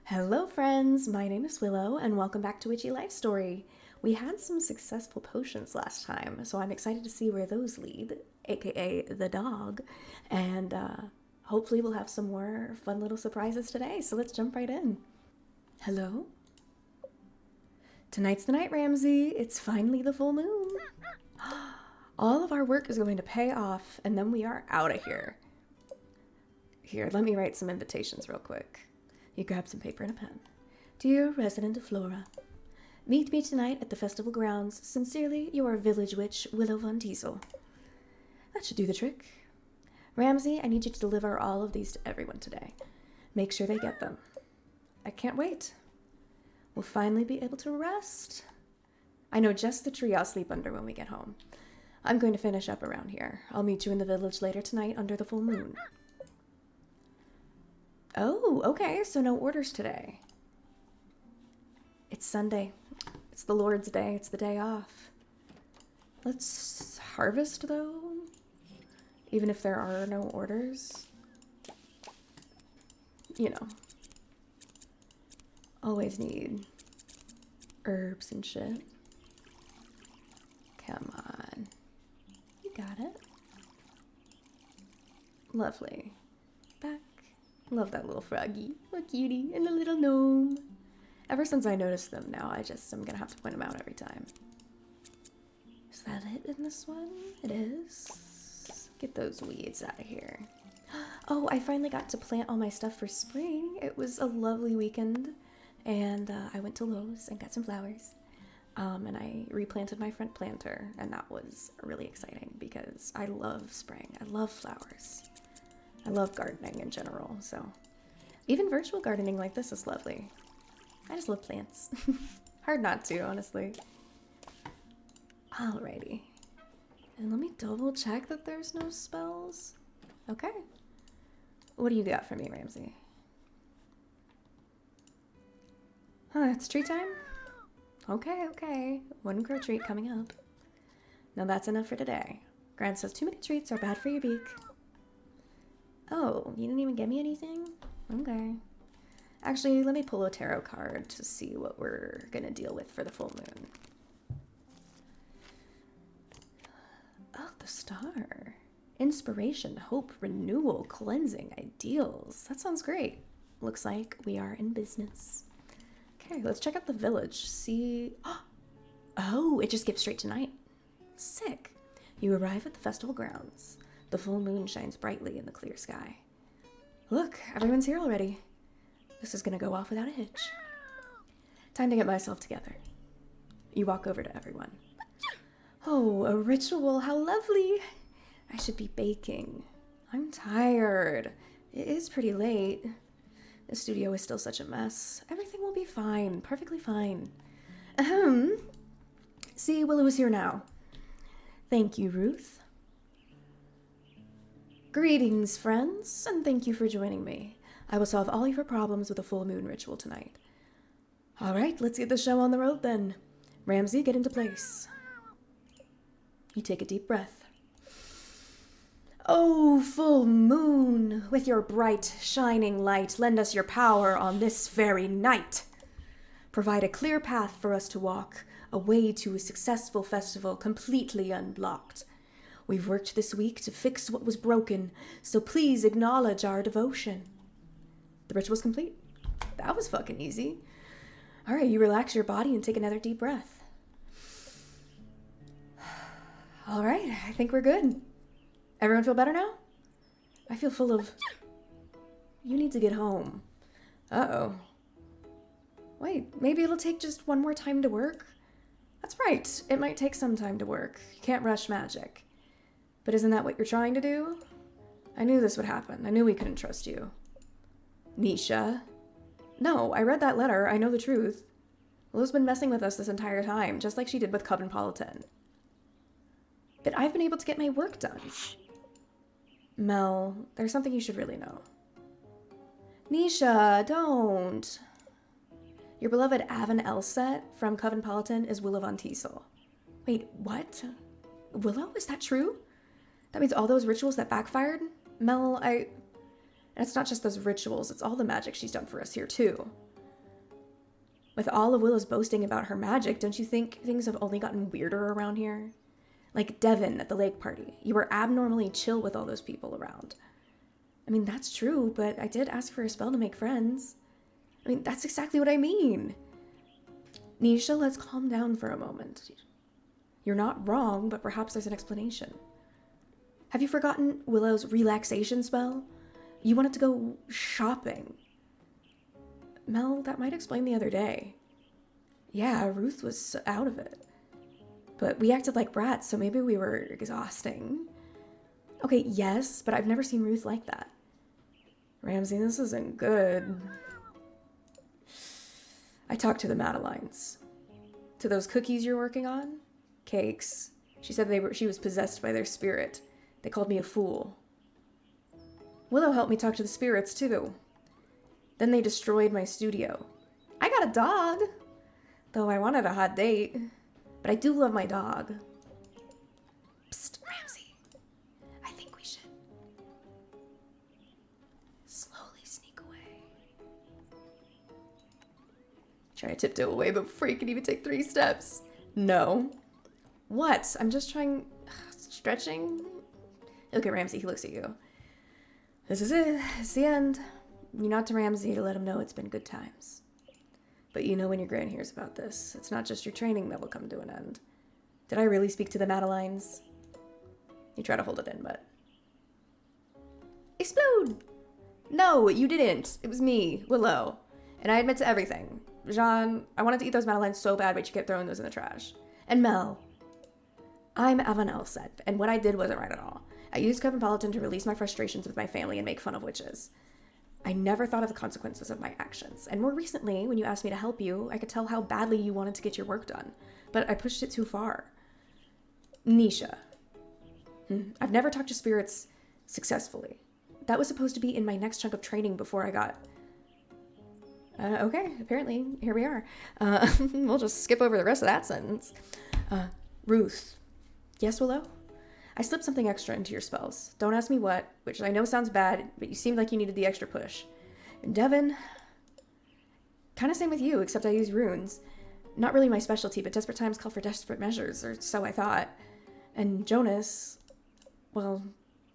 Hello friends, my name is Willow and welcome back to Witchy Life Story. We had some successful potions last time, so I'm excited to see where those lead, aka the dog, and hopefully we'll have some more fun little surprises today, so let's jump right in. Hello? Tonight's the night, Ramsey. It's finally the full moon. All of our work is going to pay off, and then we are out of here. Here, let me write some invitations real quick. You grab some paper and a pen. Dear resident of Flora, meet me tonight at the festival grounds. Sincerely, your village witch, Willow Von Diesel. That should do the trick. Ramsey, I need you to deliver all of these to everyone today. Make sure they get them. I can't wait. We'll finally be able to rest. I know just the tree I'll sleep under when we get home. I'm going to finish up around here. I'll meet you in the village later tonight under the full moon. Oh, okay, so no orders today. It's Sunday. It's the Lord's Day. It's the day off. Let's harvest, though. Even if there are no orders. You know. Always need herbs and shit. Come on. You got it. Lovely. Back. Love that little froggy. What cutie. And the little gnome. Ever since I noticed them now, I'm gonna have to point them out every time. Is that it in this one? It is. Get those weeds out of here. Oh, I finally got to plant all my stuff for spring. It was a lovely weekend. And I went to Lowe's and got some flowers. And I replanted my front planter. And that was really exciting because I love spring. I love flowers. I love gardening in general, so even virtual gardening like this is lovely. I just love plants. Hard not to, honestly. Alrighty. And let me double check that there's no spells. Okay. What do you got for me, Ramsey? It's treat time? Okay. One crow treat coming up. Now that's enough for today. Grant says too many treats are bad for your beak. Oh, you didn't even get me anything? Okay. Actually, let me pull a tarot card to see what we're gonna deal with for the full moon. Oh, the star. Inspiration, hope, renewal, cleansing, ideals. That sounds great. Looks like we are in business. Okay, let's check out the village. See... Oh, it just skipped straight to night. Sick. You arrive at the festival grounds. The full moon shines brightly in the clear sky. Look, everyone's here already. This is gonna go off without a hitch. Time to get myself together. You walk over to everyone. Oh, a ritual, how lovely. I should be baking. I'm tired. It is pretty late. The studio is still such a mess. Everything will be fine, perfectly fine. Ahem. See, Willow is here now. Thank you, Ruth. Greetings, friends, and thank you for joining me. I will solve all your problems with a full moon ritual tonight. All right, let's get the show on the road then. Ramsey, get into place. You take a deep breath. Oh, full moon, with your bright, shining light, lend us your power on this very night. Provide a clear path for us to walk, a way to a successful festival completely unblocked. We've worked this week to fix what was broken, so please acknowledge our devotion. The ritual's complete. That was fucking easy. All right, you relax your body and take another deep breath. All right, I think we're good. Everyone feel better now? I feel full of... You need to get home. Uh-oh. Wait, maybe it'll take just one more time to work? That's right, it might take some time to work. You can't rush magic. But isn't that what you're trying to do? I knew this would happen. I knew we couldn't trust you. Nisha? No, I read that letter. I know the truth. Willow's been messing with us this entire time, just like she did with Covenpolitan. But I've been able to get my work done. Mel, there's something you should really know. Nisha, don't. Your beloved Avon Elset from Covenpolitan is Willow Von Diesel. Wait, what? Willow? Is that true? That means all those rituals that backfired? Mel, And it's not just those rituals, it's all the magic she's done for us here, too. With all of Willow's boasting about her magic, don't you think things have only gotten weirder around here? Like Devin at the lake party. You were abnormally chill with all those people around. I mean, that's true, but I did ask for a spell to make friends. I mean, that's exactly what I mean. Nisha, let's calm down for a moment. You're not wrong, but perhaps there's an explanation. Have you forgotten Willow's relaxation spell? You wanted to go shopping. Mel, that might explain the other day. Yeah, Ruth was out of it. But we acted like brats, so maybe we were exhausting. Okay, yes, but I've never seen Ruth like that. Ramsey, this isn't good. I talked to the Madelines. To those cookies you're working on? Cakes. She said she was possessed by their spirit. They called me a fool. Willow helped me talk to the spirits, too. Then they destroyed my studio. I got a dog! Though I wanted a hot date. But I do love my dog. Psst, Ramsey. I think we should slowly sneak away. Try to tiptoe away before you can even take 3 steps. No. What? I'm just trying... stretching? Look at Ramsey, he looks at you. This is it. It's the end. You nod to Ramsey to let him know it's been good times. But you know when your Gran hears about this, it's not just your training that will come to an end. Did I really speak to the Madelines? You try to hold it in, but... Explode! No, you didn't. It was me, Willow. And I admit to everything. Jean, I wanted to eat those Madelines so bad, but you kept throwing those in the trash. And Mel. I'm Avanel said, and what I did wasn't right at all. I used Cosmopolitan to release my frustrations with my family and make fun of witches. I never thought of the consequences of my actions. And more recently, when you asked me to help you, I could tell how badly you wanted to get your work done. But I pushed it too far. Nisha. I've never talked to spirits successfully. That was supposed to be in my next chunk of training before I got... okay, apparently, here we are. We'll just skip over the rest of that sentence. Ruth. Yes, Willow? I slipped something extra into your spells. Don't ask me what, which I know sounds bad, but you seemed like you needed the extra push. And Devin... kind of same with you, except I use runes. Not really my specialty, but desperate times call for desperate measures, or so I thought. And Jonas... well,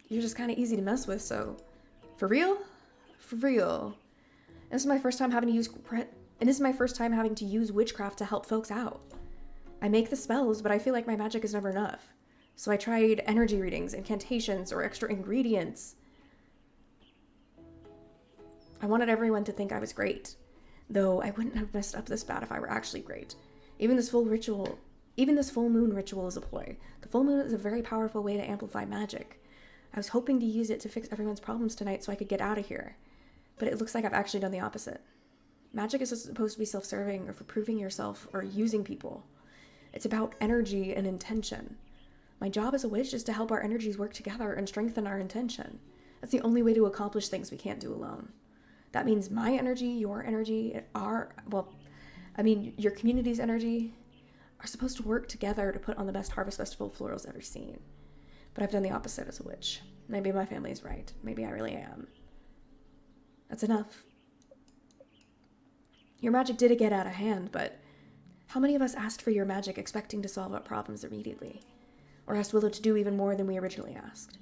you're just kind of easy to mess with, so... For real? For real. This is my first time having to use witchcraft to help folks out. I make the spells, but I feel like my magic is never enough. So I tried energy readings, incantations, or extra ingredients. I wanted everyone to think I was great, though I wouldn't have messed up this bad if I were actually great. Even this full moon ritual is a ploy. The full moon is a very powerful way to amplify magic. I was hoping to use it to fix everyone's problems tonight so I could get out of here. But it looks like I've actually done the opposite. Magic isn't supposed to be self-serving or for proving yourself or using people. It's about energy and intention. My job as a witch is to help our energies work together and strengthen our intention. That's the only way to accomplish things we can't do alone. That means my energy, your energy, your community's energy are supposed to work together to put on the best harvest festival Floral's ever seen. But I've done the opposite as a witch. Maybe my family's right. Maybe I really am. That's enough. Your magic did get out of hand, but how many of us asked for your magic expecting to solve our problems immediately? Or asked Willow to do even more than we originally asked?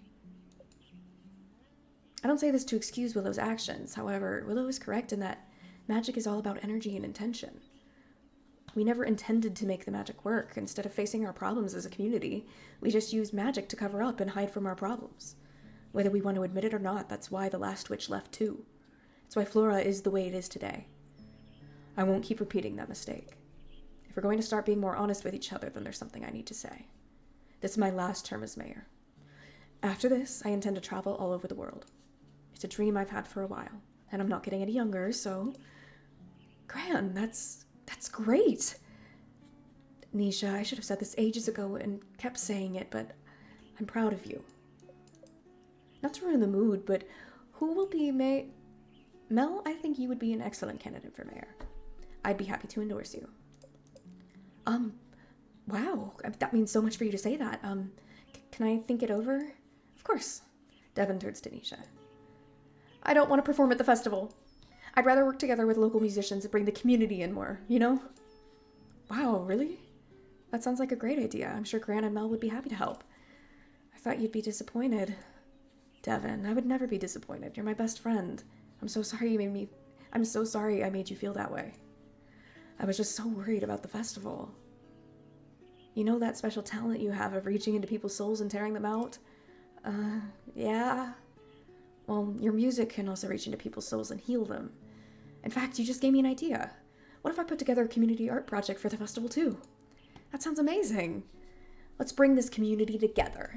I don't say this to excuse Willow's actions. However, Willow is correct in that magic is all about energy and intention. We never intended to make the magic work. Instead of facing our problems as a community, we just used magic to cover up and hide from our problems. Whether we want to admit it or not, that's why the last witch left too. It's why Flora is the way it is today. I won't keep repeating that mistake. If we're going to start being more honest with each other, then there's something I need to say. This is my last term as mayor. After this, I intend to travel all over the world. It's a dream I've had for a while, and I'm not getting any younger, so... Gran, that's great! Nisha, I should have said this ages ago and kept saying it, but I'm proud of you. Not to ruin the mood, but who will be Mel, I think you would be an excellent candidate for mayor. I'd be happy to endorse you. Wow, that means so much for you to say that. Can I think it over? Of course. Devin turns to Nisha. I don't want to perform at the festival. I'd rather work together with local musicians and bring the community in more, you know? Wow, really? That sounds like a great idea. I'm sure Gran and Mel would be happy to help. I thought you'd be disappointed. Devin, I would never be disappointed. You're my best friend. I'm so sorry I made you feel that way. I was just so worried about the festival. You know that special talent you have of reaching into people's souls and tearing them out? Yeah. Well, your music can also reach into people's souls and heal them. In fact, you just gave me an idea. What if I put together a community art project for the festival too? That sounds amazing. Let's bring this community together.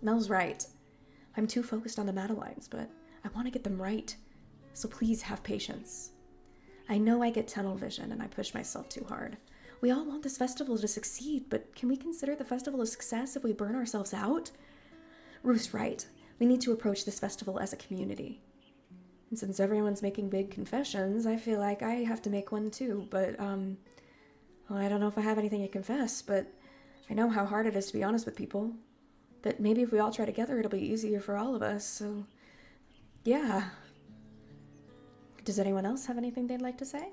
Mel's right. I'm too focused on the Madelines, but I want to get them right. So please have patience. I know I get tunnel vision and I push myself too hard. We all want this festival to succeed, but can we consider the festival a success if we burn ourselves out? Ruth's right. We need to approach this festival as a community. And since everyone's making big confessions, I feel like I have to make one too, but, well, I don't know if I have anything to confess, but I know how hard it is to be honest with people. But maybe if we all try together, it'll be easier for all of us, so, yeah. Does anyone else have anything they'd like to say?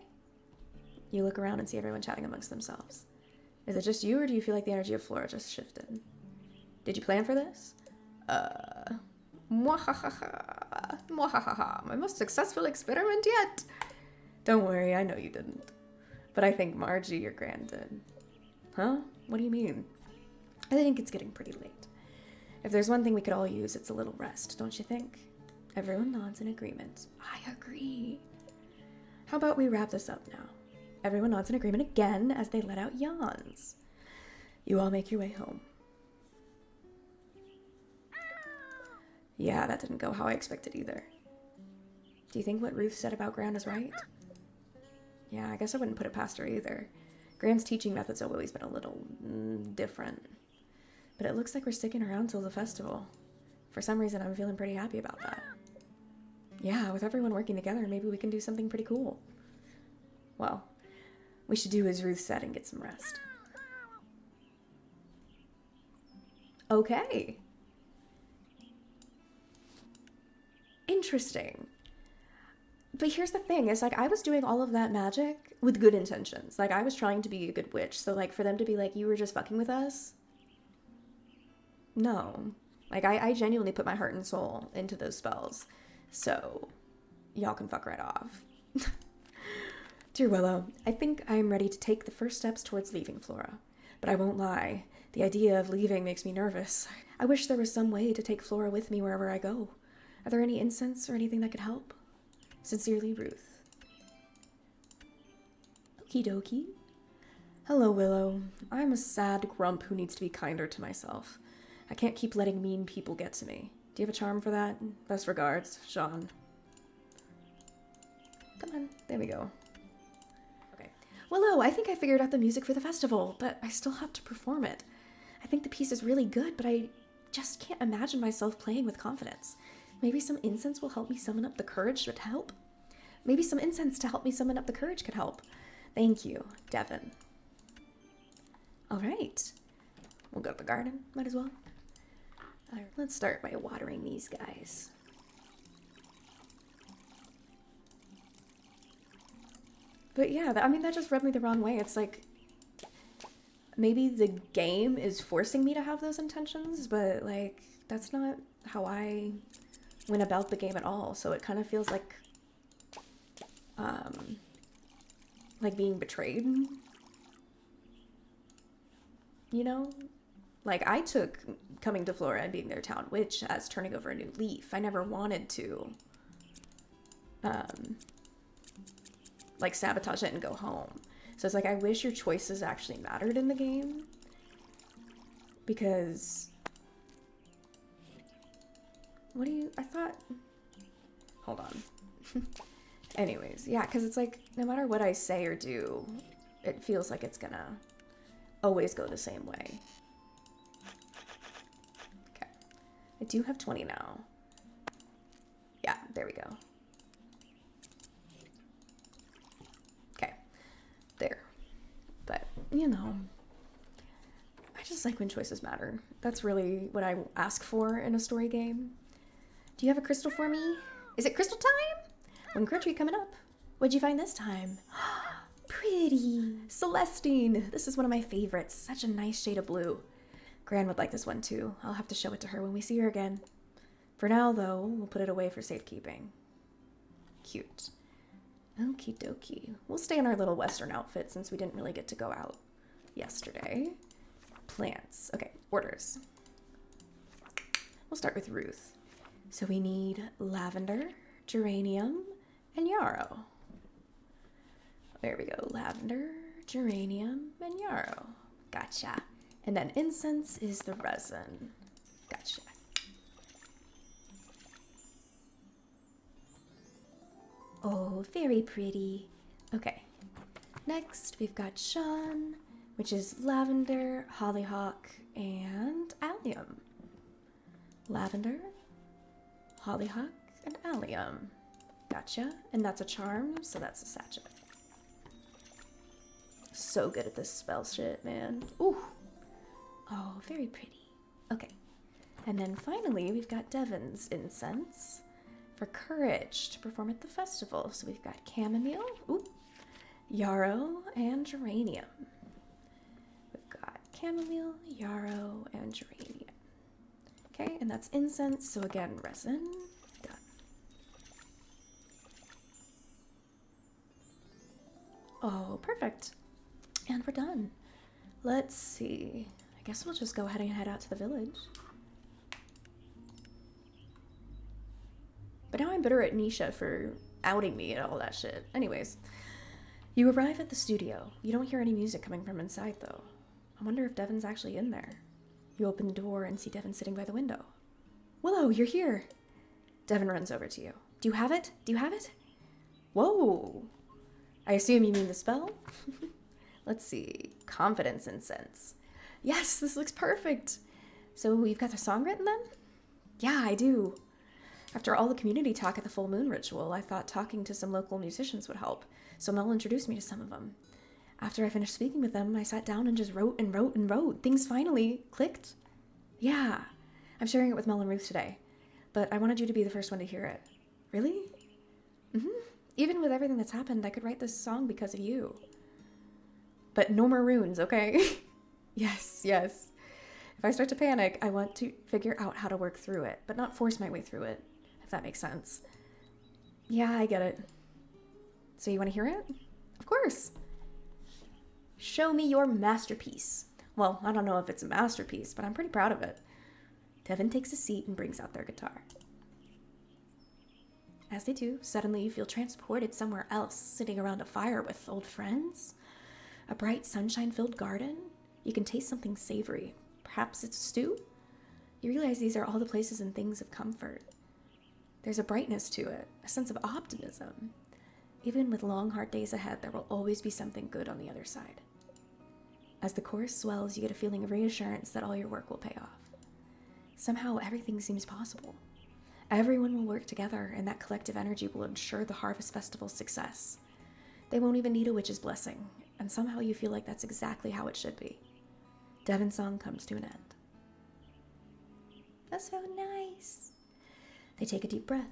You look around and see everyone chatting amongst themselves. Is it just you, or do you feel like the energy of Flora just shifted? Did you plan for this? Mwahaha. Mwahaha. My most successful experiment yet. Don't worry, I know you didn't. But I think Margie or Gran did. Huh? What do you mean? I think it's getting pretty late. If there's one thing we could all use, it's a little rest, don't you think? Everyone nods in agreement. I agree. How about we wrap this up now? Everyone nods in agreement again as they let out yawns. You all make your way home. Yeah, that didn't go how I expected either. Do you think what Ruth said about Gran is right? Yeah, I guess I wouldn't put it past her either. Gran's teaching methods have always been a little different. But it looks like we're sticking around till the festival. For some reason, I'm feeling pretty happy about that. Yeah, with everyone working together, maybe we can do something pretty cool. Well, we should do as Ruth said and get some rest. Okay. Interesting. But here's the thing, is like I was doing all of that magic with good intentions. Like I was trying to be a good witch. So like for them to be like, you were just fucking with us? No. Like I genuinely put my heart and soul into those spells. So y'all can fuck right off. Dear Willow, I think I'm ready to take the first steps towards leaving Flora. But I won't lie. The idea of leaving makes me nervous. I wish there was some way to take Flora with me wherever I go. Are there any incense or anything that could help? Sincerely, Ruth. Okie dokie. Hello, Willow. I'm a sad grump who needs to be kinder to myself. I can't keep letting mean people get to me. Do you have a charm for that? Best regards, Sean. Come on, there we go. Okay. Willow, I think I figured out the music for the festival, but I still have to perform it. I think the piece is really good, but I just can't imagine myself playing with confidence. Maybe some incense will help me summon up the courage to help? Maybe some incense to help me summon up the courage could help. Thank you, Devin. All right. We'll go to the garden, might as well. All right, let's start by watering these guys. But yeah, I mean, that just rubbed me the wrong way. It's like, maybe the game is forcing me to have those intentions, but like, that's not how I went about the game at all. So it kind of feels like being betrayed, you know? Like, I took coming to Flora and being their town witch as turning over a new leaf. I never wanted to, like, sabotage it and go home. So it's like, I wish your choices actually mattered in the game. Because... I thought... Hold on. Anyways, yeah, because it's like, no matter what I say or do, it feels like it's gonna always go the same way. Okay. I do have 20 now. Yeah, there we go. Okay. There. But, you know, I just like when choices matter. That's really what I ask for in a story game. Do you have a crystal for me? Is it crystal time? When Crutchy coming up? What'd you find this time? Pretty. Celestine. This is one of my favorites. Such a nice shade of blue. Gran would like this one too. I'll have to show it to her when we see her again. For now, though, we'll put it away for safekeeping. Cute. Okie dokie. We'll stay in our little Western outfit since we didn't really get to go out yesterday. Plants. Okay, orders. We'll start with Ruth. So we need lavender, geranium, and yarrow. There we go. Lavender, geranium, and yarrow. Gotcha. And then incense is the resin. Gotcha. Oh, very pretty. Okay. Next, we've got Sean, which is lavender, hollyhock, and allium. Lavender, hollyhock, and allium. Gotcha. And that's a charm, so that's a sachet. So good at this spell shit, man. Ooh. Oh, very pretty. Okay. And then finally, we've got Devon's incense for courage to perform at the festival. So we've got chamomile, ooh, yarrow, and geranium. We've got chamomile, yarrow, and geranium. Okay, and that's incense. So again, resin. Done. Oh, perfect. And we're done. Let's see. I guess we'll just go ahead and head out to the village. But now I'm bitter at Nisha for outing me and all that shit. Anyways, you arrive at the studio. You don't hear any music coming from inside, though. I wonder if Devon's actually in there. You open the door and see Devon sitting by the window. Willow, you're here. Devon runs over to you. Do you have it? Do you have it? Whoa. I assume you mean the spell? Let's see. Confidence incense. Yes, this looks perfect. So you've got the song written then? Yeah, I do. After all the community talk at the full moon ritual, I thought talking to some local musicians would help, so Mel introduced me to some of them. After I finished speaking with them, I sat down and just wrote and wrote and wrote. Things finally clicked. Yeah, I'm sharing it with Mel and Ruth today, but I wanted you to be the first one to hear it. Really? Mm-hmm. Even with everything that's happened, I could write this song because of you. But no more runes, okay? Yes. If I start to panic, I want to figure out how to work through it, but not force my way through it, if that makes sense. Yeah, I get it. So you want to hear it? Of course. Show me your masterpiece. Well, I don't know if it's a masterpiece, but I'm pretty proud of it. Devon takes a seat and brings out their guitar. As they do, suddenly you feel transported somewhere else, sitting around a fire with old friends. A bright, sunshine-filled garden. You can taste something savory. Perhaps it's stew? You realize these are all the places and things of comfort. There's a brightness to it, a sense of optimism. Even with long, hard days ahead, there will always be something good on the other side. As the chorus swells, you get a feeling of reassurance that all your work will pay off. Somehow, everything seems possible. Everyone will work together, and that collective energy will ensure the Harvest Festival's success. They won't even need a witch's blessing, and somehow you feel like that's exactly how it should be. Devon's song comes to an end. That's so nice. They take a deep breath.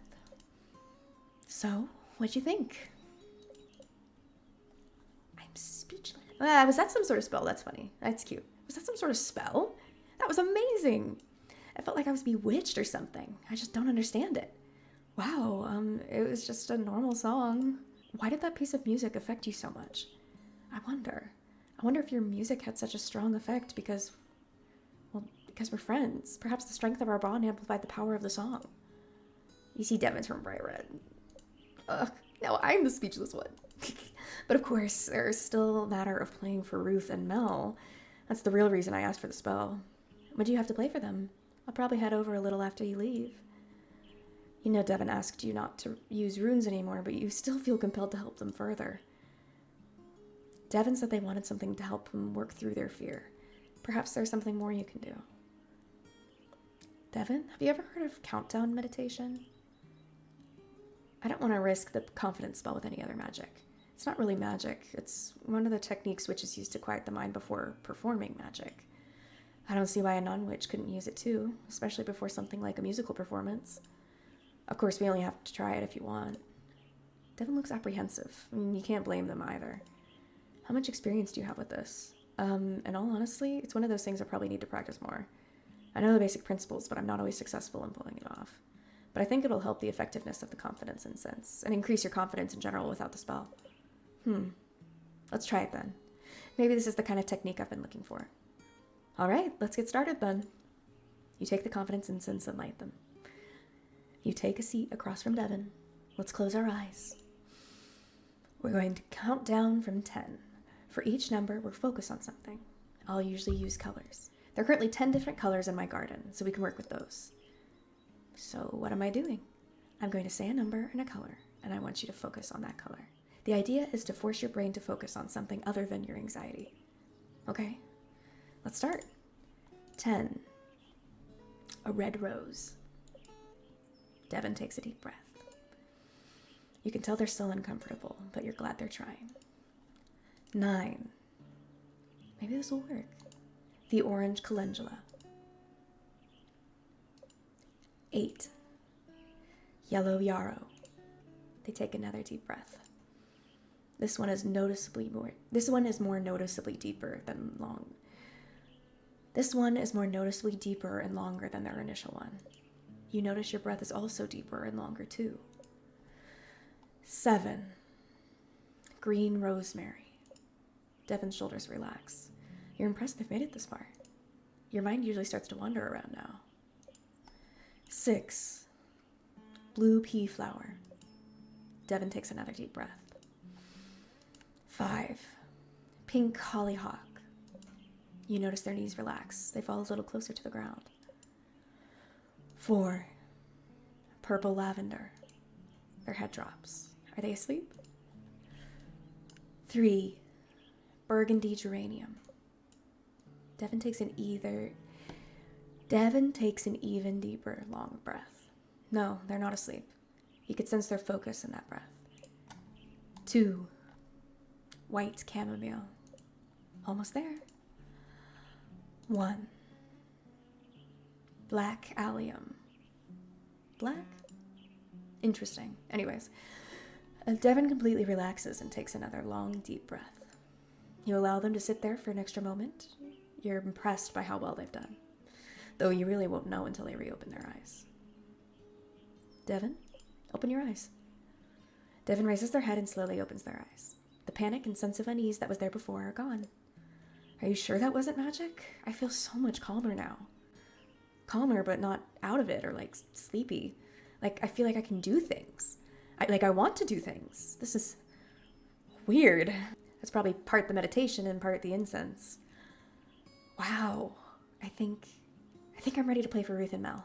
So, what'd you think? I'm speechless. Was that some sort of spell? That's funny. That's cute. Was that some sort of spell? That was amazing. I felt like I was bewitched or something. I just don't understand it. Wow, it was just a normal song. Why did that piece of music affect you so much? I wonder if your music had such a strong effect because we're friends. Perhaps the strength of our bond amplified the power of the song. You see Devon turn bright red. Ugh, now I'm the speechless one. But of course, there's still a matter of playing for Ruth and Mel. That's the real reason I asked for the spell. What do you have to play for them? I'll probably head over a little after you leave. You know Devon asked you not to use runes anymore, but you still feel compelled to help them further. Devon said they wanted something to help them work through their fear. Perhaps there's something more you can do. Devon, have you ever heard of countdown meditation? I don't want to risk the confidence spell with any other magic. It's not really magic. It's one of the techniques witches use to quiet the mind before performing magic. I don't see why a non-witch couldn't use it too, especially before something like a musical performance. Of course, we only have to try it if you want. Devin looks apprehensive. I mean, you can't blame them either. How much experience do you have with this? In all honesty, it's one of those things I probably need to practice more. I know the basic principles, but I'm not always successful in pulling it off. But I think it'll help the effectiveness of the confidence incense and increase your confidence in general without the spell. Let's try it then. Maybe this is the kind of technique I've been looking for. All right, let's get started then. You take the confidence incense and light them. You take a seat across from Devin. Let's close our eyes. We're going to count down from 10. For each number, we're focused on something. I'll usually use colors. There are currently 10 different colors in my garden, so we can work with those. So what am I doing? I'm going to say a number and a color, and I want you to focus on that color. The idea is to force your brain to focus on something other than your anxiety. Okay, let's start. 10. A red rose. Devin takes a deep breath. You can tell they're still uncomfortable, but you're glad they're trying. 9. Maybe this will work. The orange calendula. 8. Yellow yarrow. They take another deep breath. This one is more noticeably deeper than long. This one is more noticeably deeper and longer than their initial one. You notice your breath is also deeper and longer too. 7. Green rosemary. Devin's shoulders relax. You're impressed they've made it this far. Your mind usually starts to wander around now. 6. Blue pea flower. Devin takes another deep breath. 5. Pink hollyhock. You notice their knees relax. They fall a little closer to the ground. 4. Purple lavender. Their head drops. Are they asleep? 3. Burgundy geranium. Devin takes an even deeper, long breath. No, they're not asleep. You could sense their focus in that breath. 2. White chamomile. Almost there. 1. Black allium. Black? Interesting. Anyways, Devin completely relaxes and takes another long, deep breath. You allow them to sit there for an extra moment. You're impressed by how well they've done, though you really won't know until they reopen their eyes. Devin, open your eyes. Devin raises their head and slowly opens their eyes. The panic and sense of unease that was there before are gone. Are you sure that wasn't magic? I feel so much calmer now. Calmer, but not out of it or like sleepy. Like I feel like I can do things. I want to do things. This is weird. That's probably part the meditation and part the incense. Wow. I think I'm ready to play for Ruth and Mel.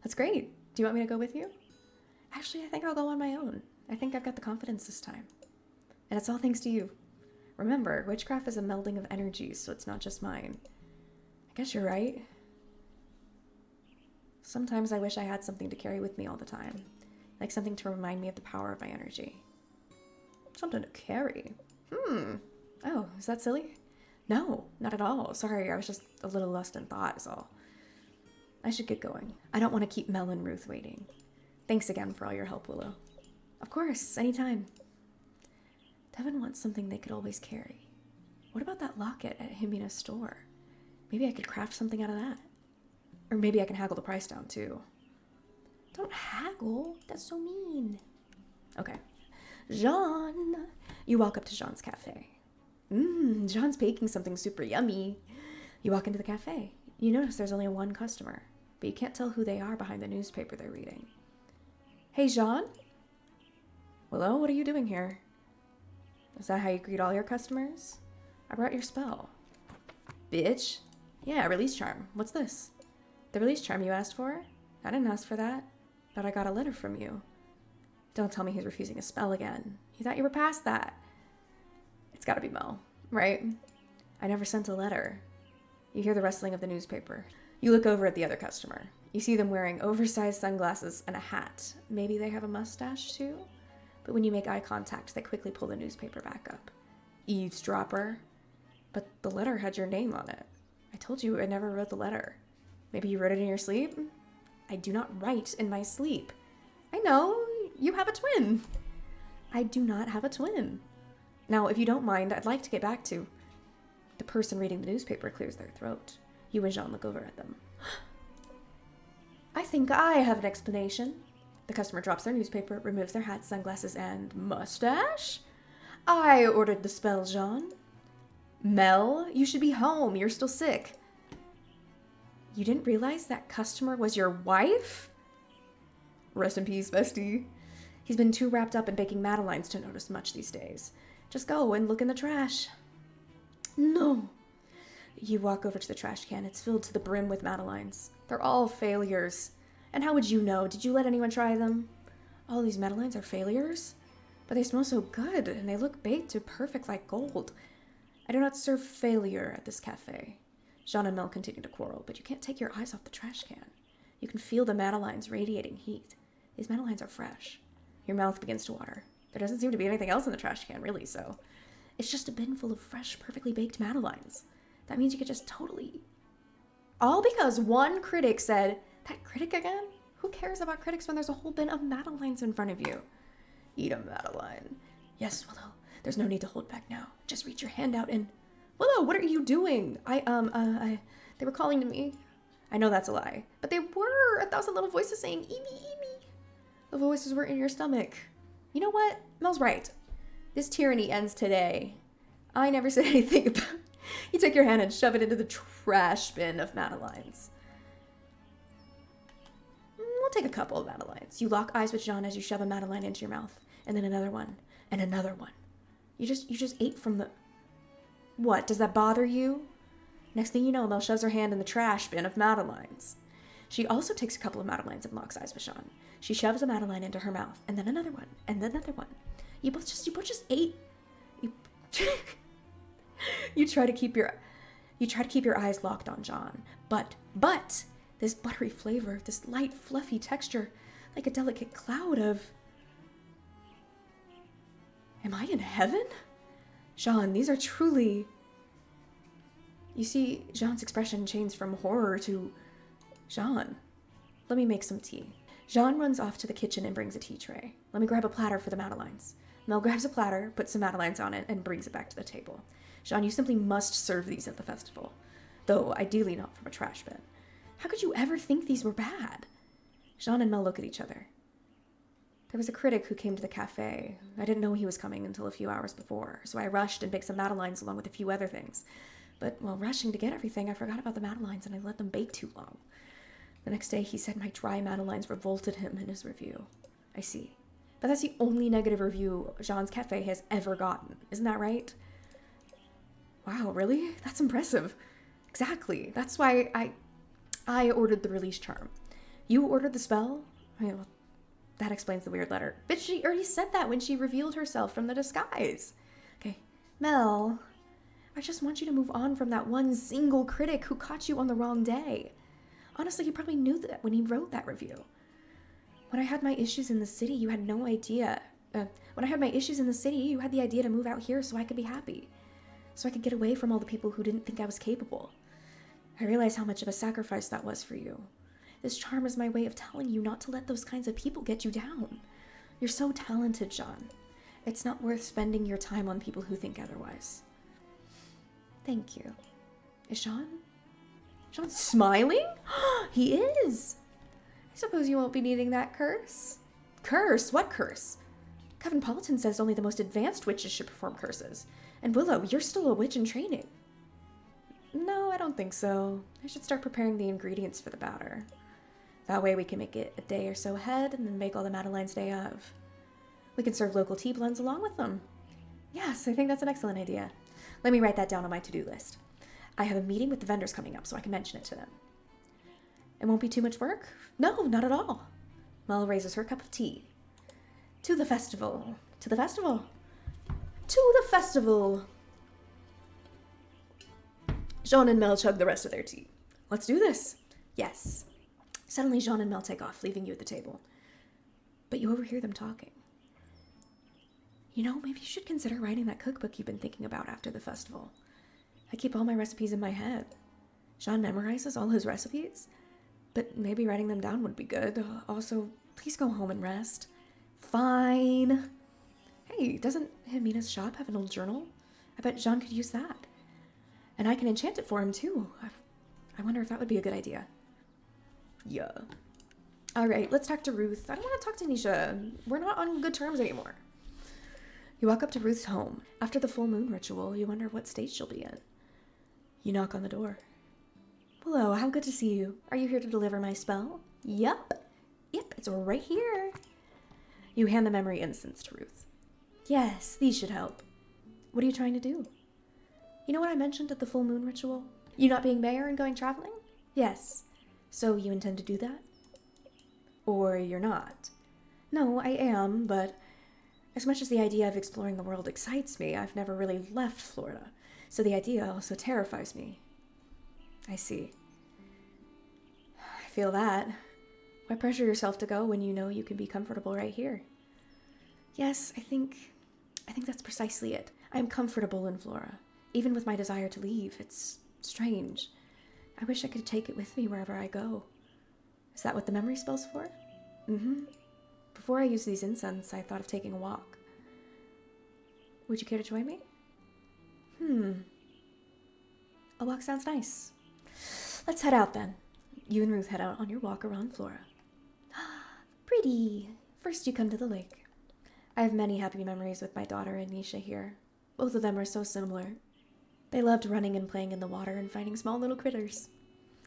That's great. Do you want me to go with you? Actually, I think I'll go on my own. I think I've got the confidence this time. And it's all thanks to you. Remember, witchcraft is a melding of energies, so it's not just mine. I guess you're right. Sometimes I wish I had something to carry with me all the time. Like something to remind me of the power of my energy. Something to carry? Oh, is that silly? No, not at all. Sorry, I was just a little lost in thought is all. I should get going. I don't want to keep Mel and Ruth waiting. Thanks again for all your help, Willow. Of course, anytime. Devin wants something they could always carry. What about that locket at Himina's store? Maybe I could craft something out of that. Or maybe I can haggle the price down too. Don't haggle. That's so mean. Okay. Jean. You walk up to Jean's cafe. Jean's baking something super yummy. You walk into the cafe. You notice there's only one customer, but you can't tell who they are behind the newspaper they're reading. Hey, Jean? Willow, what are you doing here? Is that how you greet all your customers? I brought your spell. Bitch. Yeah, release charm. What's this? The release charm you asked for? I didn't ask for that, but I got a letter from you. Don't tell me he's refusing a spell again. You thought you were past that. It's gotta be Mel, right? I never sent a letter. You hear the rustling of the newspaper. You look over at the other customer. You see them wearing oversized sunglasses and a hat. Maybe they have a mustache too? But when you make eye contact, they quickly pull the newspaper back up. Eavesdropper. But the letter had your name on it. I told you I never wrote the letter. Maybe you wrote it in your sleep? I do not write in my sleep. I know, you have a twin. I do not have a twin. Now, if you don't mind, I'd like to get back to... The person reading the newspaper clears their throat. You and Jean look over at them. I think I have an explanation. The customer drops their newspaper, removes their hat, sunglasses, and mustache. I ordered the spell, Jean. Mel, you should be home. You're still sick. You didn't realize that customer was your wife? Rest in peace, bestie. He's been too wrapped up in baking madeleines to notice much these days. Just go and look in the trash. No. You walk over to the trash can. It's filled to the brim with madeleines. They're all failures. And how would you know? Did you let anyone try them? All these madeleines are failures? But they smell so good, and they look baked to perfect like gold. I do not serve failure at this cafe. Jean and Mel continue to quarrel, but you can't take your eyes off the trash can. You can feel the madeleines radiating heat. These madeleines are fresh. Your mouth begins to water. There doesn't seem to be anything else in the trash can, really, so... It's just a bin full of fresh, perfectly baked madeleines. That means you could just totally... All because one critic said, that critic again? Who cares about critics when there's a whole bin of madeleines in front of you? Eat a madeleine. Yes, Willow. There's no need to hold back now. Just reach your hand out and... Willow, what are you doing? They were calling to me. I know that's a lie. But they were 1,000 little voices saying, "Eemy, eemy." The voices were in your stomach. You know what? Mel's right. This tyranny ends today. I never said anything about... You take your hand and shove it into the trash bin of madeleines. We'll take a couple of madeleines. You lock eyes with Jean as you shove a madeleine into your mouth. And then another one. And another one. You just ate from the... What? Does that bother you? Next thing you know, Mel shoves her hand in the trash bin of madeleines. She also takes a couple of madeleines and locks eyes with Jean. She shoves a madeleine into her mouth. And then another one. And then another one. You both just ate... You try to keep your eyes locked on Jean. But this buttery flavor, this light, fluffy texture, like a delicate cloud of... Am I in heaven? Jean, these are truly... You see, Jean's expression changed from horror to... Jean, let me make some tea. Jean runs off to the kitchen and brings a tea tray. Let me grab a platter for the madeleines. Mel grabs a platter, puts some madeleines on it, and brings it back to the table. Jean, you simply must serve these at the festival. Though, ideally not from a trash bin. How could you ever think these were bad? Jean and Mel look at each other. There was a critic who came to the cafe. I didn't know he was coming until a few hours before, so I rushed and baked some madeleines along with a few other things. But while rushing to get everything, I forgot about the madeleines and I let them bake too long. The next day, he said my dry madeleines revolted him in his review. I see. But that's the only negative review Jean's cafe has ever gotten. Isn't that right? Wow, really? That's impressive. Exactly. That's why I ordered the release charm. You ordered the spell? I mean, well, that explains the weird letter. But she already said that when she revealed herself from the disguise. Okay, Mel, I just want you to move on from that one single critic who caught you on the wrong day. Honestly, he probably knew that when he wrote that review. When I had my issues in the city, you had no idea. When I had my issues in the city, you had the idea to move out here so I could be happy. So I could get away from all the people who didn't think I was capable. I realize how much of a sacrifice that was for you. This charm is my way of telling you not to let those kinds of people get you down. You're so talented, Jean. It's not worth spending your time on people who think otherwise. Thank you. Is Jean smiling? He is! I suppose you won't be needing that curse? Curse? What curse? Kevin Paulton says only the most advanced witches should perform curses. And Willow, you're still a witch in training. No, I don't think so. I should start preparing the ingredients for the batter. That way we can make it a day or so ahead and then make all the madeleines day of. We can serve local tea blends along with them. Yes, I think that's an excellent idea. Let me write that down on my to-do list. I have a meeting with the vendors coming up so I can mention it to them. It won't be too much work? No, not at all. Mel raises her cup of tea. To the festival. To the festival. To the festival. Jean and Mel chug the rest of their tea. Let's do this. Yes. Suddenly, Jean and Mel take off, leaving you at the table. But you overhear them talking. You know, maybe you should consider writing that cookbook you've been thinking about after the festival. I keep all my recipes in my head. Jean memorizes all his recipes, but maybe writing them down would be good. Also, please go home and rest. Fine. Hey, doesn't Jimena's shop have an old journal? I bet Jean could use that. And I can enchant it for him, too. I wonder if that would be a good idea. Yeah. All right, let's talk to Ruth. I don't want to talk to Nisha. We're not on good terms anymore. You walk up to Ruth's home. After the full moon ritual, you wonder what state she'll be in. You knock on the door. Hello, how good to see you. Are you here to deliver my spell? Yep, it's right here. You hand the memory incense to Ruth. Yes, these should help. What are you trying to do? You know what I mentioned at the full moon ritual? You not being mayor and going traveling? Yes. So you intend to do that? Or you're not? No, I am, but as much as the idea of exploring the world excites me, I've never really left Florida, so the idea also terrifies me. I see. I feel that. Why pressure yourself to go when you know you can be comfortable right here? Yes, I think that's precisely it. I am comfortable in Flora. Even with my desire to leave, it's strange. I wish I could take it with me wherever I go. Is that what the memory spell's for? Mm-hmm. Before I use these incense, I thought of taking a walk. Would you care to join me? A walk sounds nice. Let's head out then. You and Ruth head out on your walk around Flora. Pretty. First you come to the lake. I have many happy memories with my daughter and Nisha here. Both of them are so similar. They loved running and playing in the water and finding small little critters.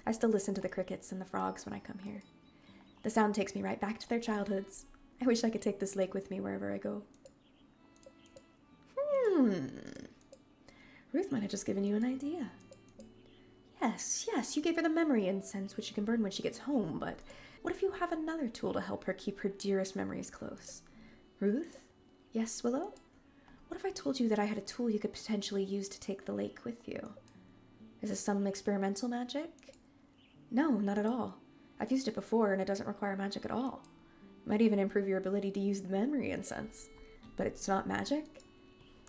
I still listen to the crickets and the frogs when I come here. The sound takes me right back to their childhoods. I wish I could take this lake with me wherever I go. Ruth might have just given you an idea. Yes, you gave her the memory incense, which she can burn when she gets home, but what if you have another tool to help her keep her dearest memories close? Ruth? Yes, Willow? What if I told you that I had a tool you could potentially use to take the lake with you? Is this some experimental magic? No, not at all. I've used it before, and it doesn't require magic at all. It might even improve your ability to use the memory incense. But it's not magic?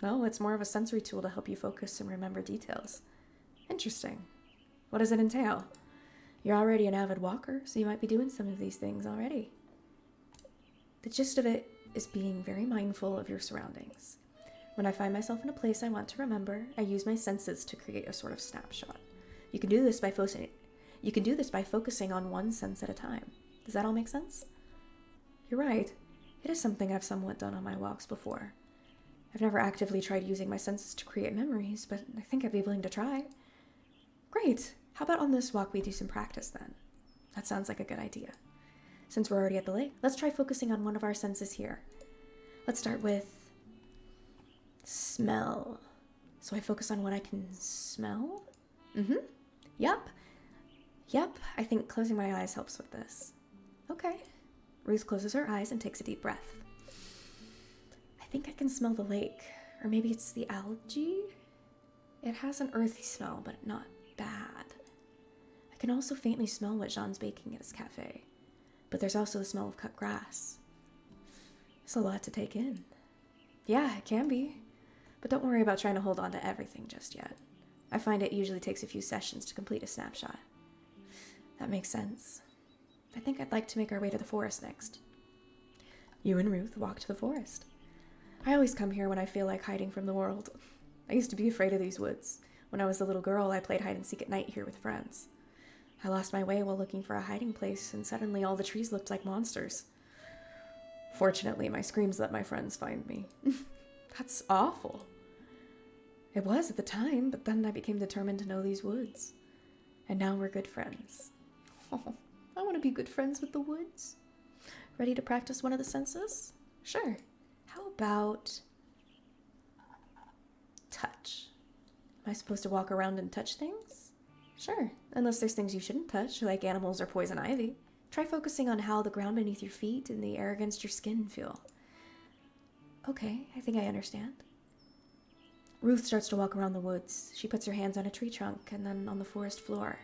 No, it's more of a sensory tool to help you focus and remember details. Interesting. What does it entail? You're already an avid walker, so you might be doing some of these things already. The gist of it is being very mindful of your surroundings. When I find myself in a place I want to remember, I use my senses to create a sort of snapshot. You can do this by focusing on one sense at a time. Does that all make sense? You're right. It is something I've somewhat done on my walks before. I've never actively tried using my senses to create memories, but I think I'd be willing to try. Great. How about on this walk we do some practice then? That sounds like a good idea. Since we're already at the lake, let's try focusing on one of our senses here. Let's start with smell. So I focus on what I can smell? Yep, I think closing my eyes helps with this. Okay. Ruth closes her eyes and takes a deep breath. I think I can smell the lake, or maybe it's the algae? It has an earthy smell, but not bad. I can also faintly smell what Jean's baking at his cafe, but there's also the smell of cut grass. It's a lot to take in. Yeah, it can be, but don't worry about trying to hold on to everything just yet. I find it usually takes a few sessions to complete a snapshot. That makes sense. I think I'd like to make our way to the forest next. You and Ruth walk to the forest. I always come here when I feel like hiding from the world. I used to be afraid of these woods. When I was a little girl, I played hide and seek at night here with friends. I lost my way while looking for a hiding place, and suddenly all the trees looked like monsters. Fortunately, my screams let my friends find me. That's awful. It was at the time, but then I became determined to know these woods. And now we're good friends. Oh, I want to be good friends with the woods. Ready to practice one of the senses? Sure. How about touch? Am I supposed to walk around and touch things? Sure, unless there's things you shouldn't touch, like animals or poison ivy. Try focusing on how the ground beneath your feet and the air against your skin feel. Okay, I think I understand. Ruth starts to walk around the woods. She puts her hands on a tree trunk and then on the forest floor.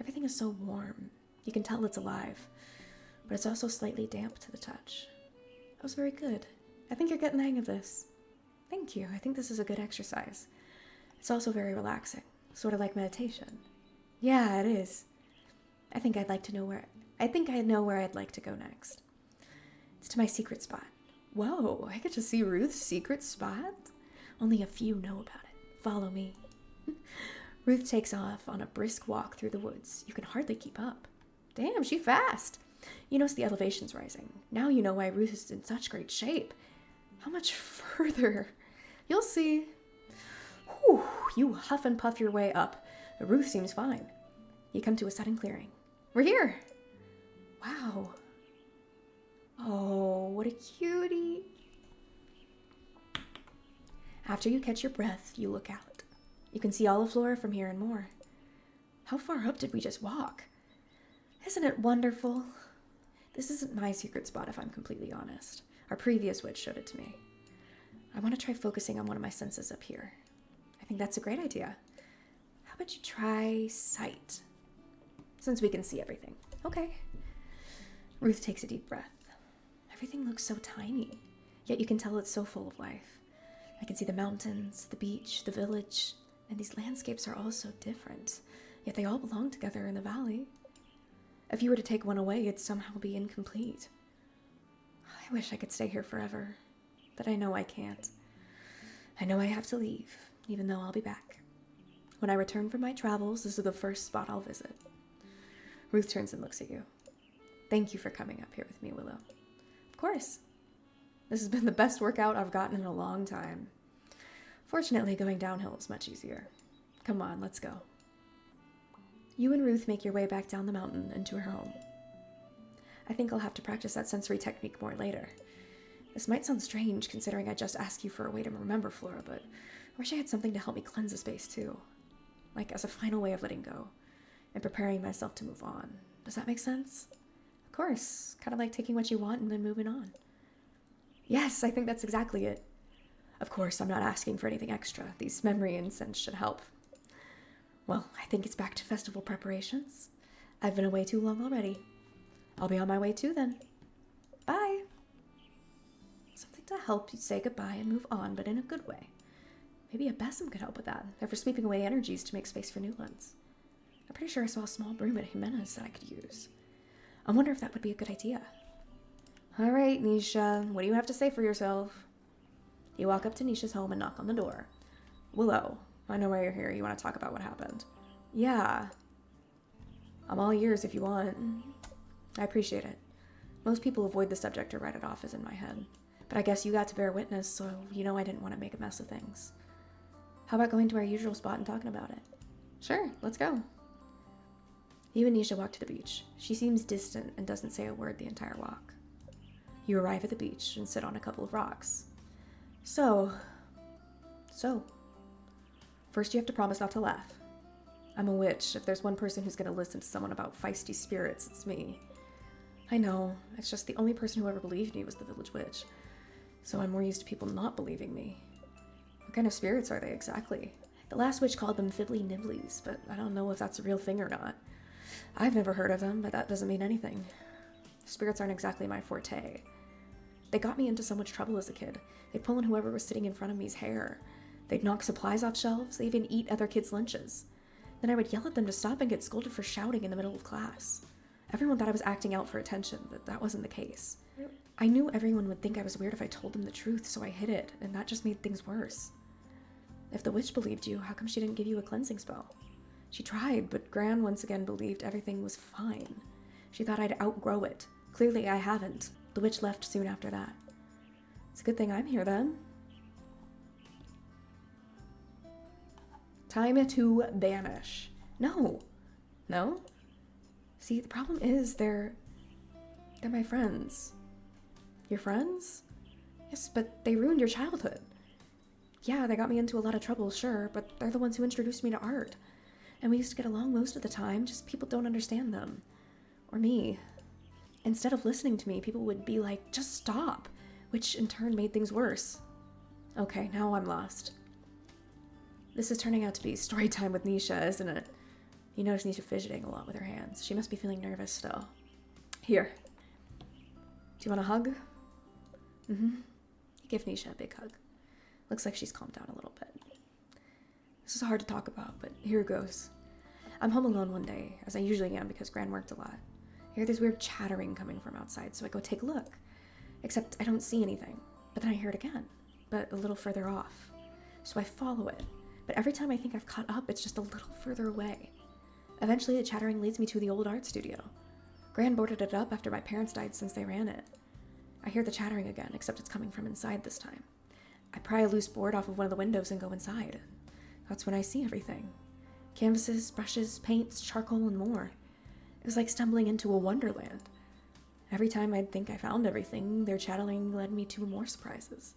Everything is so warm. You can tell it's alive, but it's also slightly damp to the touch. That was very good. I think you're getting the hang of this. Thank you. I think this is a good exercise. It's also very relaxing, sort of like meditation. Yeah, it is. I know where I'd like to go next. It's to my secret spot. Whoa, I get to see Ruth's secret spot? Only a few know about it. Follow me. Ruth takes off on a brisk walk through the woods. You can hardly keep up. Damn, she's fast. You notice the elevation's rising. Now you know why Ruth is in such great shape. How much further? You'll see. Whew, you huff and puff your way up. Ruth seems fine. You come to a sudden clearing. We're here. Wow. Oh, what a cutie. After you catch your breath, you look out. You can see all of Flora from here and more. How far up did we just walk? Isn't it wonderful? This isn't my secret spot, if I'm completely honest. Our previous witch showed it to me. I want to try focusing on one of my senses up here. I think that's a great idea. How about you try sight? Since we can see everything. Okay. Ruth takes a deep breath. Everything looks so tiny, yet you can tell it's so full of life. I can see the mountains, the beach, the village, and these landscapes are all so different, yet they all belong together in the valley. If you were to take one away, it'd somehow be incomplete. I wish I could stay here forever, but I know I can't. I know I have to leave, even though I'll be back. When I return from my travels, this is the first spot I'll visit. Ruth turns and looks at you. Thank you for coming up here with me, Willow. Of course. This has been the best workout I've gotten in a long time. Fortunately, going downhill is much easier. Come on, let's go. You and Ruth make your way back down the mountain and to her home. I think I'll have to practice that sensory technique more later. This might sound strange considering I just asked you for a way to remember Flora, but I wish I had something to help me cleanse the space too. Like as a final way of letting go and preparing myself to move on. Does that make sense? Of course, kind of like taking what you want and then moving on. Yes, I think that's exactly it. Of course, I'm not asking for anything extra. These memory incense should help. Well, I think it's back to festival preparations. I've been away too long already. I'll be on my way too then. Bye. Something to help you say goodbye and move on, but in a good way. Maybe a besom could help with that. They're for sweeping away energies to make space for new ones. I'm pretty sure I saw a small broom at Jimena's that I could use. I wonder if that would be a good idea. All right, Nisha, what do you have to say for yourself? You walk up to Nisha's home and knock on the door. Willow, I know why you're here. You want to talk about what happened? Yeah. I'm all ears if you want. I appreciate it. Most people avoid the subject or write it off as in my head. But I guess you got to bear witness, so you know I didn't want to make a mess of things. How about going to our usual spot and talking about it? Sure, let's go. You and Nisha walk to the beach. She seems distant and doesn't say a word the entire walk. You arrive at the beach and sit on a couple of rocks. So, first you have to promise not to laugh. I'm a witch. If there's one person who's going to listen to someone about feisty spirits, it's me. I know, it's just the only person who ever believed me was the village witch. So I'm more used to people not believing me. What kind of spirits are they exactly? The last witch called them fibbly nibblies, but I don't know if that's a real thing or not. I've never heard of them, but that doesn't mean anything. Spirits aren't exactly my forte. They got me into so much trouble as a kid. They'd pull on whoever was sitting in front of me's hair. They'd knock supplies off shelves. They even eat other kids' lunches. Then I would yell at them to stop and get scolded for shouting in the middle of class. Everyone thought I was acting out for attention, but that wasn't the case. I knew everyone would think I was weird if I told them the truth, so I hid it, and that just made things worse. If the witch believed you, how come she didn't give you a cleansing spell? She tried, but Gran once again believed everything was fine. She thought I'd outgrow it. Clearly I haven't. The witch left soon after that. It's a good thing I'm here then. Time to banish. No. No? See, the problem is they're my friends. Your friends? Yes, but they ruined your childhood. Yeah, they got me into a lot of trouble, sure, but they're the ones who introduced me to art. And we used to get along most of the time, just people don't understand them. Or me. Instead of listening to me, people would be like, just stop, which in turn made things worse. Okay, now I'm lost. This is turning out to be story time with Nisha, isn't it? You notice Nisha fidgeting a lot with her hands. She must be feeling nervous still. Here. Do you want a hug? Mm-hmm. You give Nisha a big hug. Looks like she's calmed down a little bit. This is hard to talk about, but here it goes. I'm home alone one day, as I usually am because Gran worked a lot. I hear this weird chattering coming from outside, so I go take a look. Except I don't see anything. But then I hear it again, but a little further off. So I follow it. But every time I think I've caught up, it's just a little further away. Eventually, the chattering leads me to the old art studio. Gran boarded it up after my parents died since they ran it. I hear the chattering again, except it's coming from inside this time. I pry a loose board off of one of the windows and go inside. That's when I see everything. Canvases, brushes, paints, charcoal, and more. It was like stumbling into a wonderland. Every time I'd think I found everything, their chattering led me to more surprises.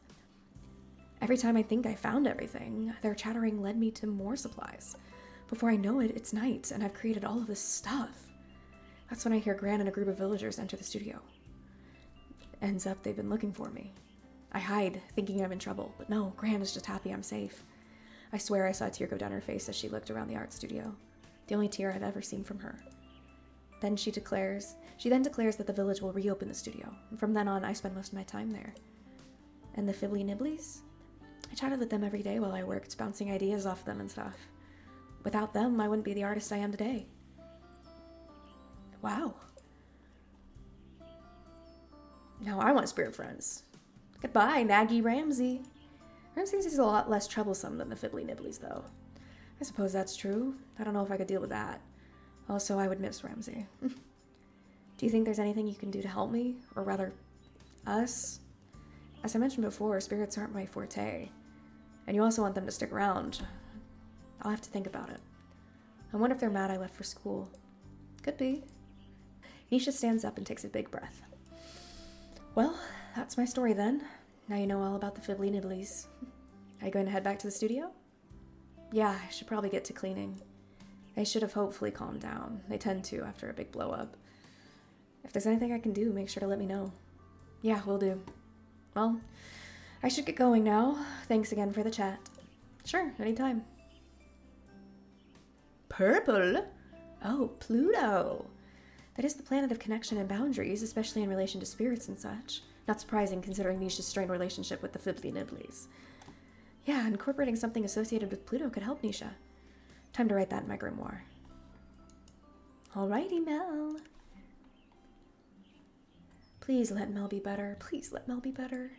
Every time I think I found everything, their chattering led me to more supplies. Before I know it, it's night, and I've created all of this stuff. That's when I hear Gran and a group of villagers enter the studio. Ends up they've been looking for me. I hide, thinking I'm in trouble, but no, Gran is just happy I'm safe. I swear I saw a tear go down her face as she looked around the art studio. The only tear I've ever seen from her. Then she declares that the village will reopen the studio, and from then on I spend most of my time there. And the Fibbly Nibblies? I chatted with them every day while I worked, bouncing ideas off them and stuff. Without them, I wouldn't be the artist I am today. Wow. Now I want spirit friends. Goodbye, Naggy Ramsey. Ramsey's is a lot less troublesome than the Fibbly Nibblies, though. I suppose that's true. I don't know if I could deal with that. Also, I would miss Ramsey. Do you think there's anything you can do to help me? Or rather, us? As I mentioned before, spirits aren't my forte. And you also want them to stick around. I'll have to think about it. I wonder if they're mad I left for school. Could be. Nisha stands up and takes a big breath. Well, that's my story then. Now you know all about the Fibbly Nibblies. Are you going to head back to the studio? Yeah, I should probably get to cleaning. They should have hopefully calmed down. They tend to after a big blow up. If there's anything I can do, make sure to let me know. Yeah, will do. Well, I should get going now. Thanks again for the chat. Sure, anytime. Purple? Oh, Pluto. That is the planet of connection and boundaries, especially in relation to spirits and such. Not surprising considering Nisha's strained relationship with the Fibbly Nibblies. Yeah, incorporating something associated with Pluto could help Nisha. Time to write that in my grimoire. Alrighty, Mel. Please let Mel be better. Please let Mel be better.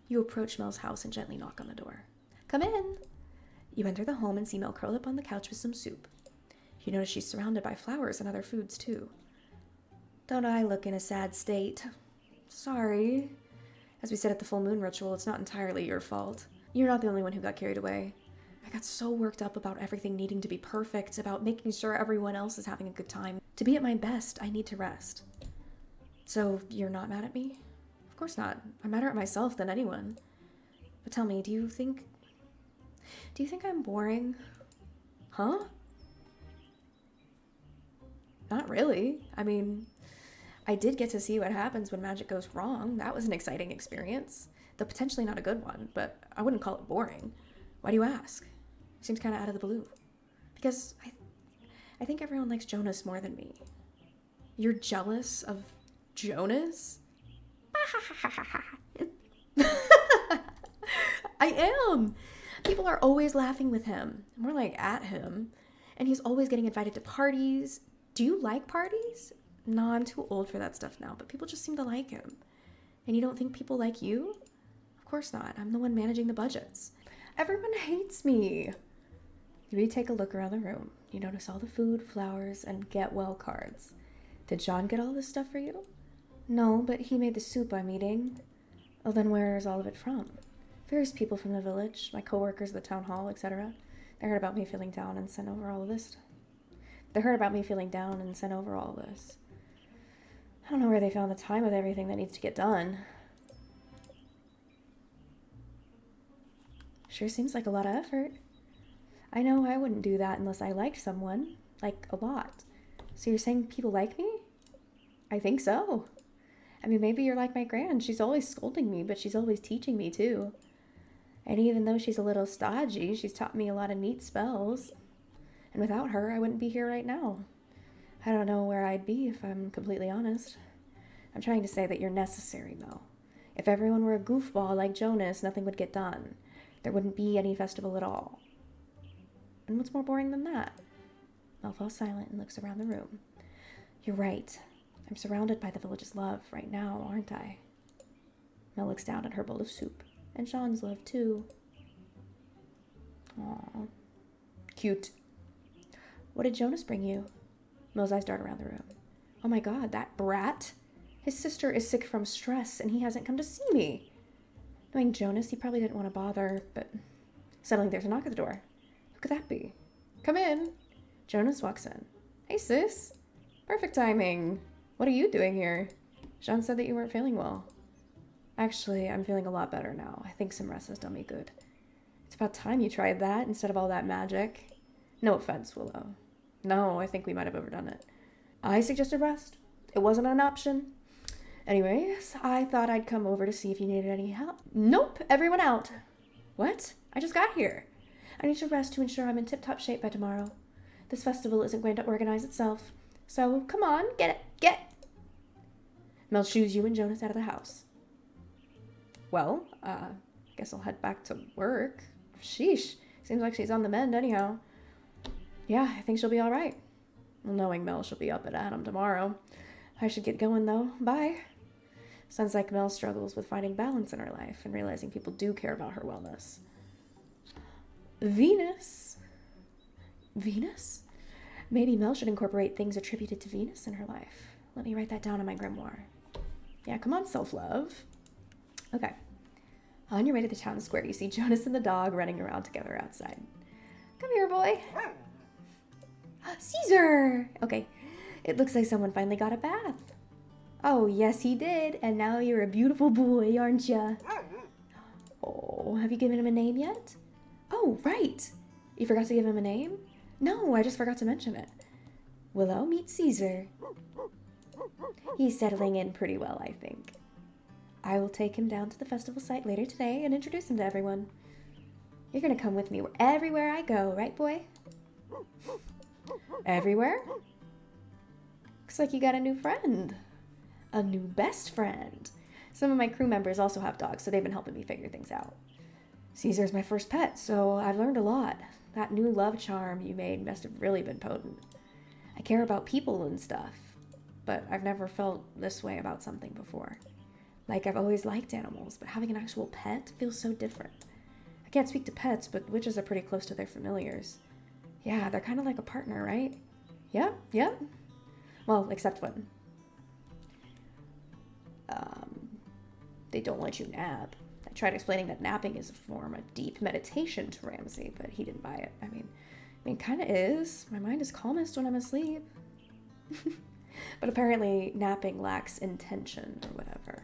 You approach Mel's house and gently knock on the door. Come in. You enter the home and see Mel curled up on the couch with some soup. You notice she's surrounded by flowers and other foods, too. Don't I look in a sad state? Sorry. As we said at the full moon ritual, it's not entirely your fault. You're not the only one who got carried away. I got so worked up about everything needing to be perfect, about making sure everyone else is having a good time. To be at my best, I need to rest. So, you're not mad at me? Of course not. I'm madder at myself than anyone. But tell me, do you think I'm boring? Huh? Not really. I mean, I did get to see what happens when magic goes wrong. That was an exciting experience. Though potentially not a good one, but I wouldn't call it boring. Why do you ask? Seems kind of out of the blue. Because I think everyone likes Jonas more than me. You're jealous of Jonas? I am. People are always laughing with him. More like at him. And he's always getting invited to parties. Do you like parties? No, I'm too old for that stuff now, but people just seem to like him. And you don't think people like you? Of course not. I'm the one managing the budgets. Everyone hates me. You take a look around the room. You notice all the food, flowers, and get well cards. Did John get all this stuff for you? No, but he made the soup I'm eating. Oh, then where is all of it from? Various people from the village, my coworkers at the town hall, etc. They heard about me feeling down and sent over all of this. I don't know where they found the time with everything that needs to get done. Sure seems like a lot of effort. I know I wouldn't do that unless I liked someone. Like, a lot. So you're saying people like me? I think so. I mean, maybe you're like my gran. She's always scolding me, but she's always teaching me, too. And even though she's a little stodgy, she's taught me a lot of neat spells. And without her, I wouldn't be here right now. I don't know where I'd be if I'm completely honest. I'm trying to say that you're necessary, Mel. If everyone were a goofball like Jonas, nothing would get done. There wouldn't be any festival at all. And what's more boring than that? Mel falls silent and looks around the room. You're right. I'm surrounded by the village's love right now, aren't I? Mel looks down at her bowl of soup. And Sean's love, too. Aw. Cute. What did Jonas bring you? Mel's eyes dart around the room. Oh my god, that brat. His sister is sick from stress, and he hasn't come to see me. Knowing Jonas, he probably didn't want to bother, but suddenly there's a knock at the door. Who could that be? Come in. Jonas walks in. Hey, sis. Perfect timing. What are you doing here? Sean said that you weren't feeling well. Actually, I'm feeling a lot better now. I think some rest has done me good. It's about time you tried that instead of all that magic. No offense, Willow. No, I think we might have overdone it. I suggested rest. It wasn't an option. Anyways, I thought I'd come over to see if you needed any help. Nope, everyone out. What? I just got here. I need to rest to ensure I'm in tip-top shape by tomorrow. This festival isn't going to organize itself. So, come on, get it. Mel shoos you and Jonas out of the house. Well, guess I'll head back to work. Sheesh, seems like she's on the mend anyhow. Yeah, I think she'll be all right. Well, knowing Mel, she'll be up at Adam tomorrow. I should get going, though. Bye. Sounds like Mel struggles with finding balance in her life and realizing people do care about her wellness. Venus? Venus? Maybe Mel should incorporate things attributed to Venus in her life. Let me write that down in my grimoire. Yeah, come on, self-love. Okay. On your way to the town square, you see Jonas and the dog running around together outside. Come here, boy. Caesar! Okay, it looks like someone finally got a bath. Oh, yes, he did. And now you're a beautiful boy, aren't ya? Oh, have you given him a name yet? Oh, right. You forgot to give him a name? No, I just forgot to mention it. Willow, meet Caesar. He's settling in pretty well, I think. I will take him down to the festival site later today and introduce him to everyone. You're going to come with me everywhere I go, right, boy? Everywhere? Looks like you got a new friend. A new best friend. Some of my crew members also have dogs, so they've been helping me figure things out. Caesar's my first pet, so I've learned a lot. That new love charm you made must have really been potent. I care about people and stuff, but I've never felt this way about something before. Like, I've always liked animals, but having an actual pet feels so different. I can't speak to pets, but witches are pretty close to their familiars. Yeah, they're kind of like a partner, right? Yep. Well, except when they don't let you nap. I tried explaining that napping is a form of deep meditation to Ramsey, but he didn't buy it. I mean, kind of is. My mind is calmest when I'm asleep. But apparently napping lacks intention or whatever.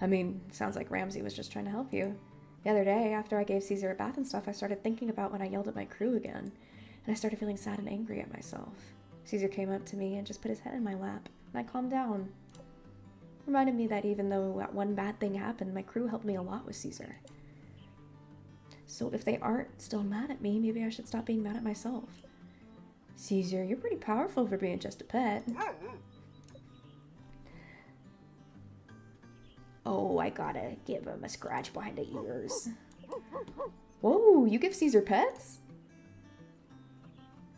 I mean, sounds like Ramsey was just trying to help you. The other day, after I gave Caesar a bath and stuff, I started thinking about when I yelled at my crew again, and I started feeling sad and angry at myself. Caesar came up to me and just put his head in my lap, and I calmed down. Reminded me that even though that one bad thing happened, my crew helped me a lot with Caesar. So if they aren't still mad at me, maybe I should stop being mad at myself. Caesar, you're pretty powerful for being just a pet. Oh, I gotta give him a scratch behind the ears. Whoa, you give Caesar pets?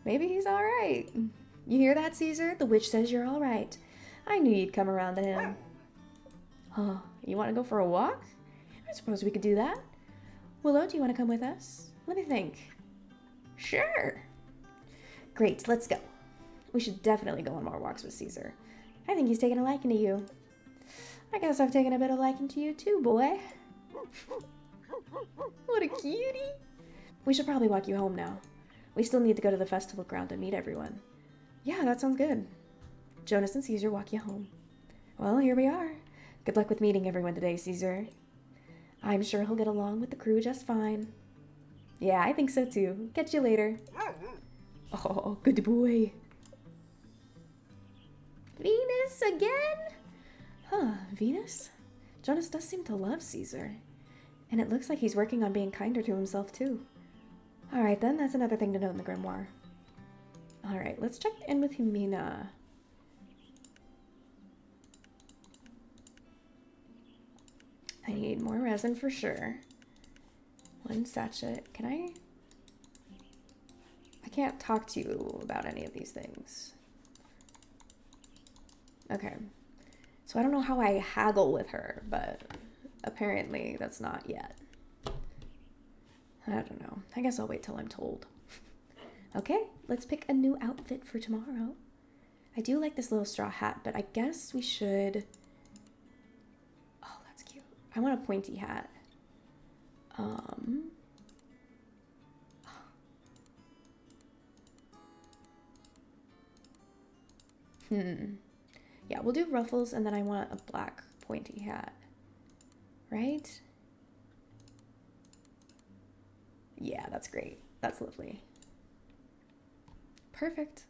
Maybe he's alright. You hear that, Caesar? The witch says you're alright. I knew you'd come around to him. Huh, you want to go for a walk? I suppose we could do that. Willow, do you want to come with us? Let me think. Sure. Great, let's go. We should definitely go on more walks with Caesar. I think he's taken a liking to you. I guess I've taken a bit of liking to you too, boy. What a cutie. We should probably walk you home now. We still need to go to the festival ground and meet everyone. Yeah, that sounds good. Jonas and Caesar walk you home. Well, here we are. Good luck with meeting everyone today, Caesar. I'm sure he'll get along with the crew just fine. Yeah, I think so too. Catch you later. Oh, good boy. Venus again? Huh, Venus? Jonas does seem to love Caesar. And it looks like he's working on being kinder to himself too. Alright then, that's another thing to note in the grimoire. Alright, let's check in with Humina. I need more resin for sure. One sachet. Can I can't talk to you about any of these things. Okay. So I don't know how I haggle with her, but apparently that's not yet. I don't know. I guess I'll wait till I'm told. Okay, let's pick a new outfit for tomorrow. I do like this little straw hat, but I guess we should... Oh, that's cute. I want a pointy hat. Yeah, we'll do ruffles, and then I want a black pointy hat. Right? Yeah, that's great. That's lovely. Perfect.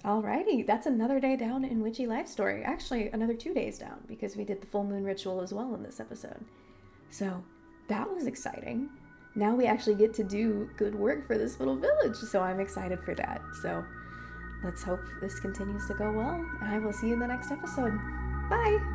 Alrighty, that's another day down in Witchy Life Story. Actually, another 2 days down, because we did the full moon ritual as well in this episode. So, that was exciting. Now we actually get to do good work for this little village, so I'm excited for that. So, let's hope this continues to go well, and I will see you in the next episode. Bye!